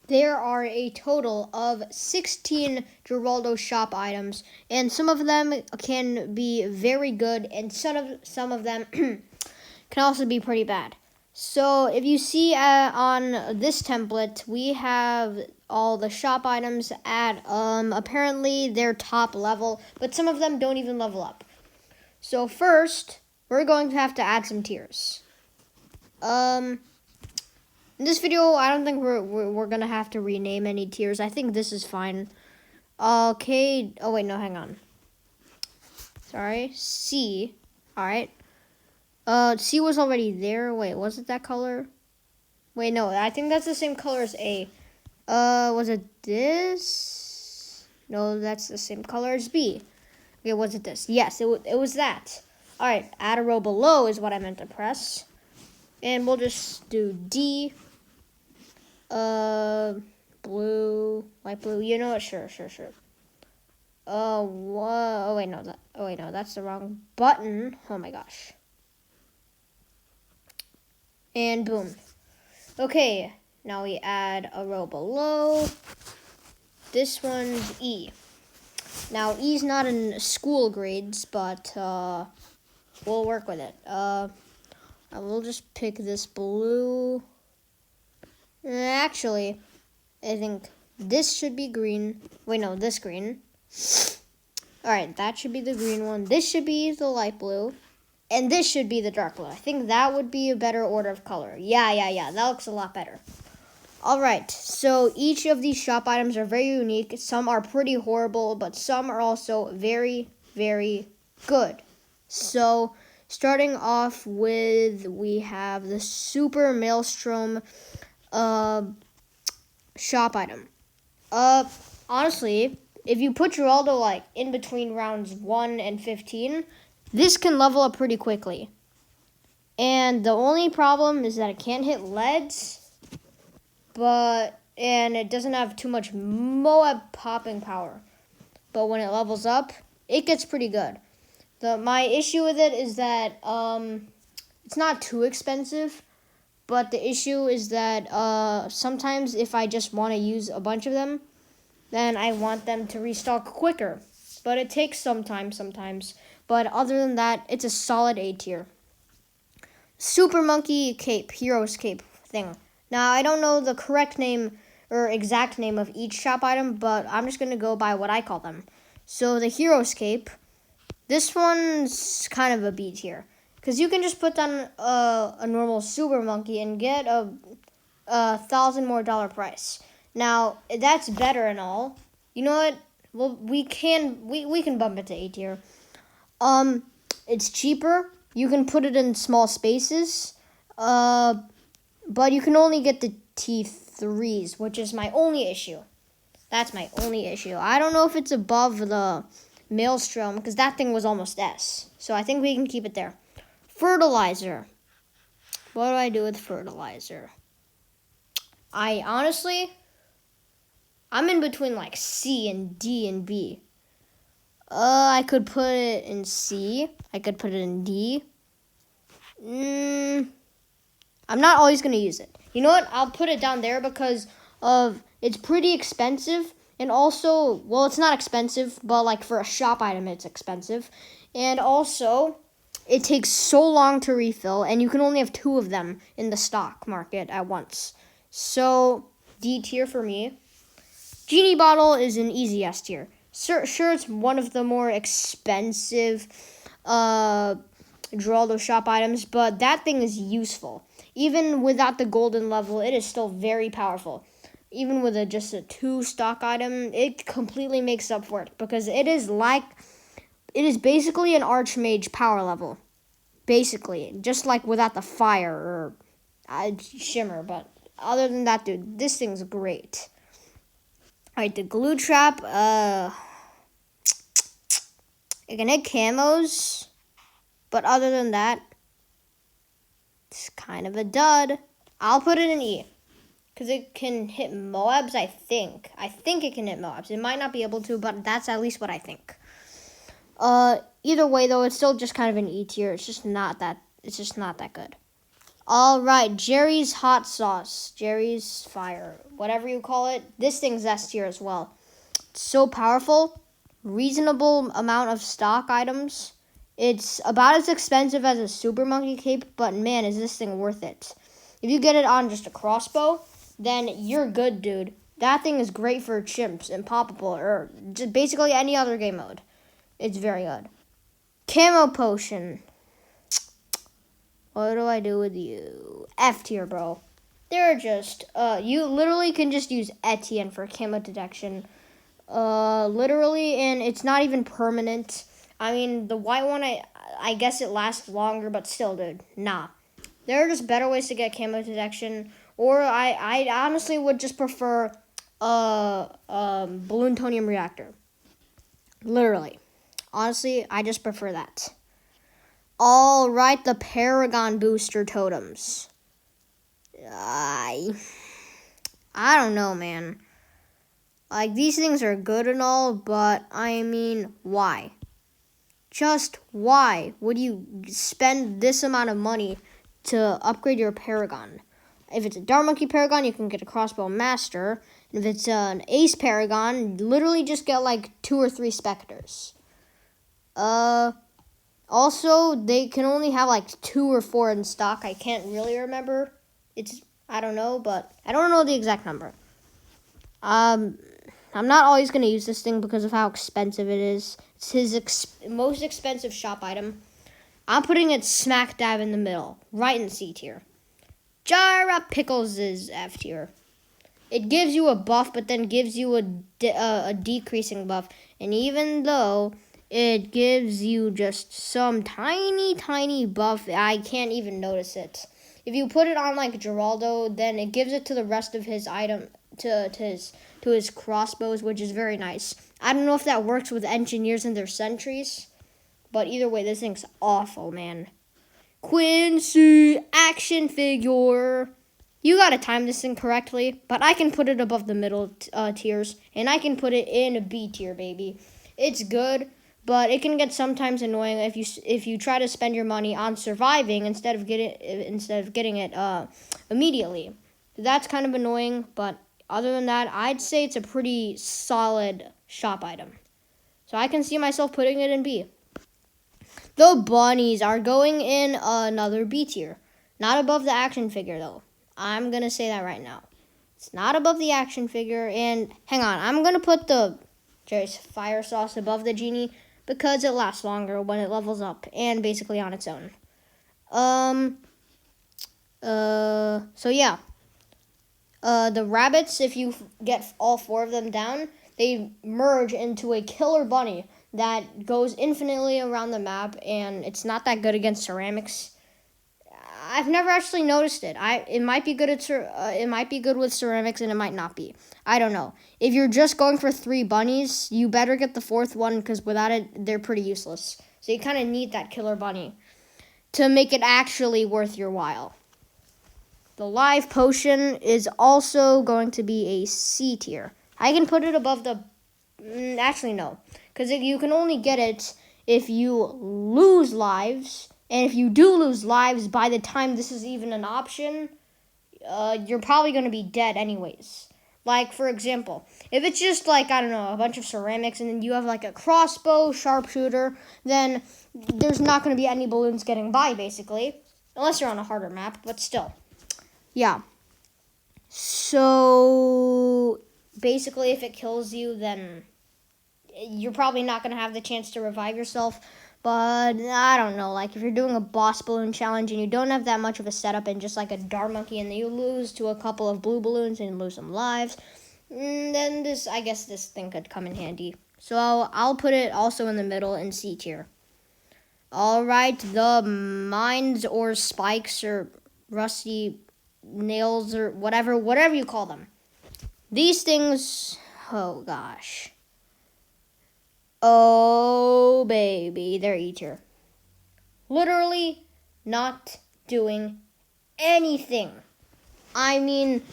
there are a total of 16 Geraldo shop items, and some of them can be very good, and some of them can also be pretty bad. So if you see on this template, we have all the shop items at apparently they're top level, but some of them don't even level up. So first, we're going to have to add some tiers. In this video, I don't think we're gonna have to rename any tiers. I think this is fine. Okay. Oh wait, no, hang on. Sorry, C. All right. C was already there. Wait, was it that color? Wait, no, I think that's the same color as A. Was it this? No, that's the same color as B. Okay, was it this? Yes, it was that. All right, add a row below is what I meant to press. And we'll just do D. Blue, light blue. You know what? Sure. Whoa. Oh wait, no, that's the wrong button. Oh my gosh. And boom. Okay, now we add a row below. This one's E. Now E's not in school grades, but we'll work with it. I will just pick this blue. Actually, I think this should be green. Wait, no, this green. Alright, that should be the green one. This should be the light blue. And this should be the dark blue. I think that would be a better order of color. Yeah. That looks a lot better. Alright, so each of these shop items are very unique. Some are pretty horrible, but some are also very, very good. So, starting off with, we have the Super Maelstrom shop item. Honestly, if you put Geraldo like in between rounds 1 and 15, this can level up pretty quickly. And the only problem is that it can't hit leads, and it doesn't have too much Moab popping power. But when it levels up, it gets pretty good. My issue with it is that it's not too expensive. But the issue is that sometimes if I just want to use a bunch of them, then I want them to restock quicker. But it takes some time sometimes. But other than that, it's a solid A tier. Super Monkey Cape, Hero's Cape thing. Now, I don't know the correct name or exact name of each shop item, but I'm just going to go by what I call them. So the Hero's Cape, this one's kind of a B tier. Because you can just put down a normal Super Monkey and get a $1,000 more price. Now, that's better and all. You know what? Well, we can bump it to A tier. It's cheaper. You can put it in small spaces. But you can only get the T3s, which is my only issue. That's my only issue. I don't know if it's above the Maelstrom, because that thing was almost S. So I think we can keep it there. Fertilizer. What do I do with fertilizer? I'm in between like C and D and B. I could put it in C. I could put it in D. I'm not always going to use it. You know what? I'll put it down there because it's pretty expensive. And also, well, it's not expensive, but like for a shop item, it's expensive. And also, it takes so long to refill, and you can only have 2 of them in the stock market at once. So, D tier for me. Genie Bottle is an easy S tier. Sure, it's one of the more expensive Geraldo shop items, but that thing is useful. Even without the golden level, it is still very powerful. Even with just a 2 stock item, it completely makes up for it, because it is basically an Archmage power level. Basically, just like without the fire or shimmer. But other than that, dude, this thing's great. Alright, the glue trap. It can hit camos. But other than that, it's kind of a dud. I'll put it in E. Because it can hit Moabs, I think. I think it can hit Moabs. It might not be able to, but that's at least what I think. Either way, though, it's still just kind of an E tier. It's just not that good. All right, Jerry's hot sauce, Jerry's fire, whatever you call it. This thing's S tier as well. It's so powerful, reasonable amount of stock items. It's about as expensive as a super monkey cape, but man, is this thing worth it. If you get it on just a crossbow, then you're good, dude. That thing is great for chimps and poppable, or just basically any other game mode. It's very good. Camo potion. What do I do with you? F tier, bro. They're just, you literally can just use Etienne for camo detection. Literally, and it's not even permanent. I mean, the white one, I guess it lasts longer, but still, dude, nah. There are just better ways to get camo detection, or I honestly would just prefer plutonium reactor. Literally. Honestly, I just prefer that. All right, the Paragon booster totems. I don't know, man. Like, these things are good and all, but I mean, why? Just why would you spend this amount of money to upgrade your Paragon? If it's a Dark Monkey Paragon, you can get a Crossbow Master. And if it's an Ace Paragon, literally just get like 2 or 3 Spectres. Also, they can only have like 2 or 4 in stock. I can't really remember. I don't know, but I don't know the exact number. I'm not always going to use this thing because of how expensive it is. It's his most expensive shop item. I'm putting it smack dab in the middle, right in C tier. Gyra Pickles is F tier. It gives you a buff, but then gives you a decreasing buff. And even though it gives you just some tiny buff, I can't even notice it. If you put it on like Geraldo, then it gives it to the rest of his item, to his crossbows, which is very nice. I don't know if that works with engineers and their sentries, but either way, this thing's awful, man. Quincy action figure. You gotta time this thing correctly, but I can put it above the middle tiers, and I can put it in a B tier, baby. It's good, but it can get sometimes annoying if you try to spend your money on surviving instead of getting it immediately. That's kind of annoying, but other than that, I'd say it's a pretty solid shop item. So I can see myself putting it in B. The bunnies are going in another B tier. Not above the action figure, though. I'm going to say that right now. It's not above the action figure. And hang on, I'm going to put the Jerry's fire sauce above the genie because it lasts longer when it levels up and basically on its own. So yeah. The rabbits, if you get all 4 of them down, they merge into a killer bunny that goes infinitely around the map, and it's not that good against ceramics. I've never actually noticed it. It might be good with ceramics, and it might not be. I don't know. If you're just going for 3 bunnies, you better get the 4th one because without it, they're pretty useless. So you kind of need that killer bunny to make it actually worth your while. The live potion is also going to be a C tier. I can put it above the... Actually, no. Because you can only get it if you lose lives. And if you do lose lives by the time this is even an option, you're probably going to be dead anyways. Like, for example, if it's just like, I don't know, a bunch of ceramics and then you have like a crossbow, sharpshooter, then there's not going to be any balloons getting by, basically. Unless you're on a harder map, but still. Yeah. So, basically, if it kills you, then you're probably not going to have the chance to revive yourself. But, I don't know, like, if you're doing a boss balloon challenge and you don't have that much of a setup and just like a Dark Monkey and then you lose to a couple of blue balloons and lose some lives, then I guess this thing could come in handy. So, I'll put it also in the middle in C tier. Alright, the mines or spikes or rusty nails or whatever you call them. These things, oh gosh. Oh baby, they're E tier. Literally not doing anything. I mean,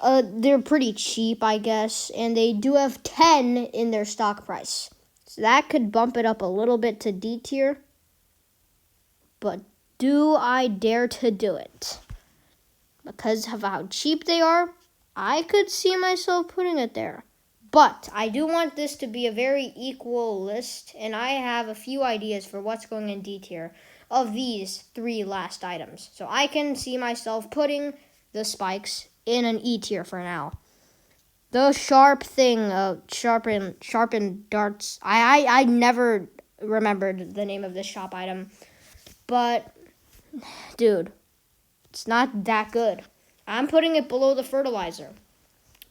they're pretty cheap, I guess, and they do have 10 in their stock price. So that could bump it up a little bit to D tier. But do I dare to do it? because of how cheap they are, I could see myself putting it there. But I do want this to be a very equal list, and I have a few ideas for what's going in D tier of these 3 last items. So I can see myself putting the spikes in an E tier for now. The sharp thing, sharpened darts. I never remembered the name of this shop item, but dude, it's not that good. I'm putting it below the fertilizer.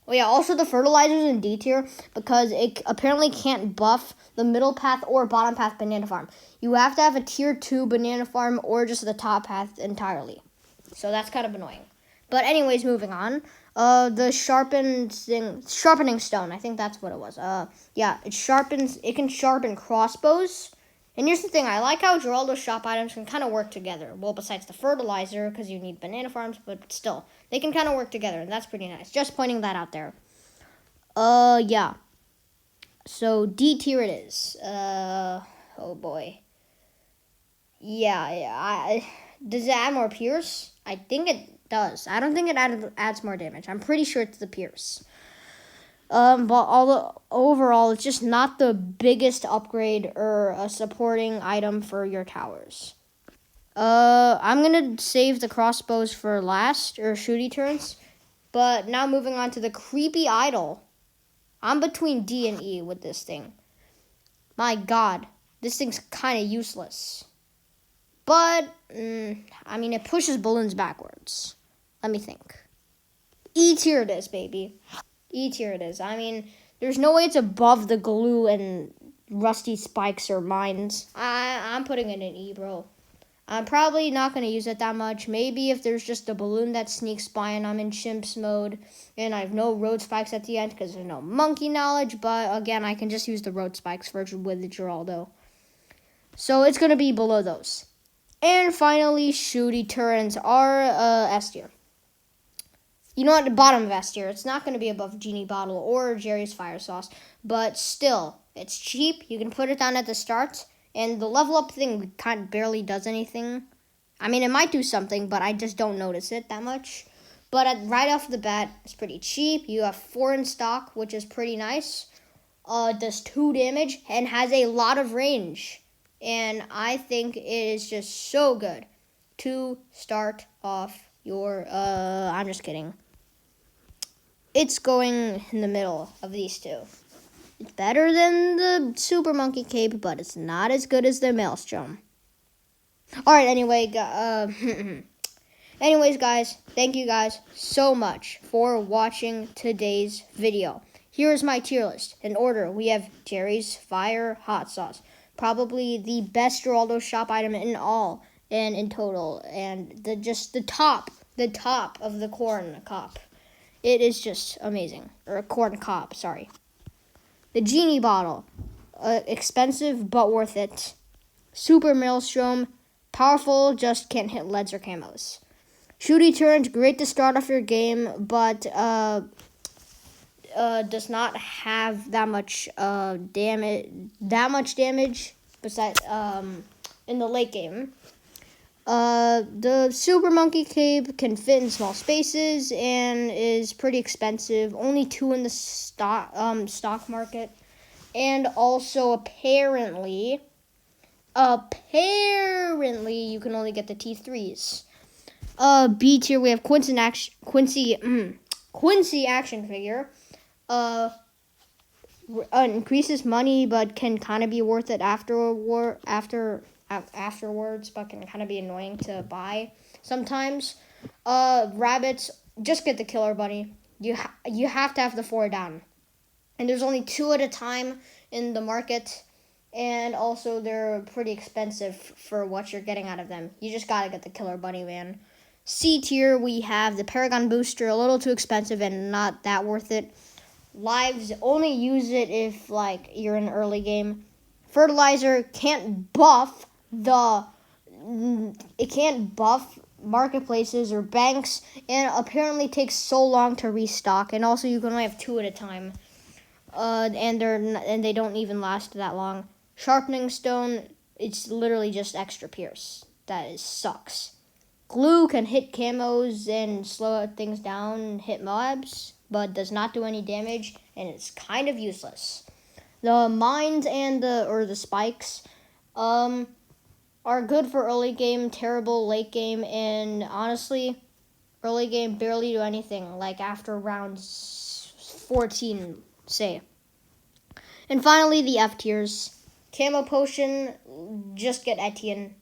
Oh yeah, also the fertilizer's in D tier because it apparently can't buff the middle path or bottom path banana farm. You have to have a tier 2 banana farm or just the top path entirely. So that's kind of annoying. But anyways, moving on. The sharpening stone. I think that's what it was. Yeah, it can sharpen crossbows. And here's the thing, I like how Geraldo's shop items can kind of work together. Well, besides the fertilizer, because you need banana farms, but still, they can kind of work together, and that's pretty nice. Just pointing that out there. Yeah. So, D tier it is. Oh boy. Yeah, does it add more pierce? I think it does. I don't think it adds more damage. I'm pretty sure it's the pierce. But overall, it's just not the biggest upgrade or a supporting item for your towers. I'm gonna save the crossbows for last, or shooty turns. But now moving on to the creepy idol. I'm between D and E with this thing. My God, this thing's kind of useless. But, it pushes balloons backwards. Let me think. E tier it is, baby. E tier it is. There's no way it's above the glue and rusty spikes or mines. I'm putting it in E, bro. I'm probably not going to use it that much. Maybe if there's just a balloon that sneaks by and I'm in chimps mode and I have no road spikes at the end because there's no monkey knowledge. But again, I can just use the road spikes version with the Geraldo. So it's going to be below those. And finally, shooty turrets are S tier. You know what? The bottom of S tier. It's not going to be above Genie Bottle or Jerry's Fire Sauce. But still, it's cheap. You can put it down at the start. And the level up thing kind of barely does anything. It might do something, but I just don't notice it that much. But right off the bat, it's pretty cheap. You have 4 in stock, which is pretty nice. Does 2 damage and has a lot of range. And I think it is just so good to start off your, I'm just kidding. It's going in the middle of these 2. It's better than the Super Monkey Cape, but it's not as good as the Maelstrom. Alright, anyways, guys, thank you guys so much for watching today's video. Here's my tier list. In order, we have Jerry's Fire Hot Sauce. Probably the best Geraldo shop item in all and in total. And the top of the corn cop. It is just amazing. Or corn cop, sorry. The Genie Bottle. Expensive, but worth it. Super Maelstrom. Powerful, just can't hit leads or camos. Shooty turns, great to start off your game, but does not have that much damage besides in the late game. The Super Monkey Cape can fit in small spaces and is pretty expensive. Only 2 in the stock market, and also apparently you can only get the T3s. B tier we have Quincy action figure. Increases money, but can kind of be worth it afterwards, but can kind of be annoying to buy sometimes. Rabbits, just get the Killer Bunny. You have to have the 4 down, and there's only 2 at a time in the market, and also they're pretty expensive for what you're getting out of them. You just gotta get the Killer Bunny, man. C tier we have the Paragon Booster, a little too expensive and not that worth it. Lives, only use it if you're in early game. Fertilizer can't buff marketplaces or banks, and apparently takes so long to restock, and also you can only have 2 at a time. And they don't even last that long. Sharpening stone, it's literally just extra pierce. Sucks. Glue can hit camos and slow things down and hit mobs, but does not do any damage, and it's kind of useless. The mines and the spikes are good for early game, terrible late game, and honestly, early game barely do anything, like after round 14, say. And finally, the F tiers. Camo Potion, just get Etienne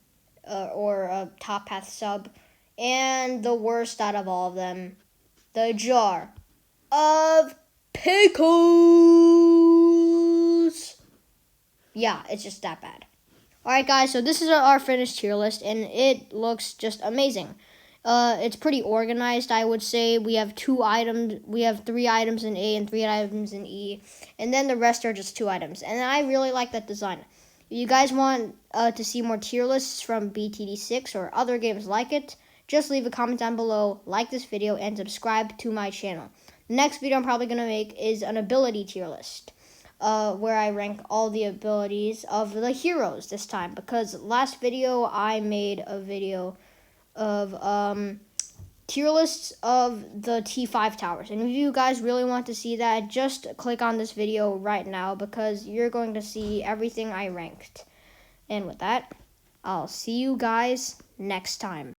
or a top path sub. And the worst out of all of them, the Jar of Pickles. Yeah, it's just that bad. Alright guys, so this is our finished tier list, and it looks just amazing. It's pretty organized, I would say. We have 3 items in A and 3 items in E, and then the rest are just 2 items. And I really like that design. If you guys want to see more tier lists from BTD 6 or other games like it, just leave a comment down below, like this video, and subscribe to my channel. The next video I'm probably going to make is an ability tier list, where I rank all the abilities of the heroes this time, because last video I made a video of tier lists of the T5 towers, and if you guys really want to see that, just click on this video right now, because you're going to see everything I ranked. And with that, I'll see you guys next time.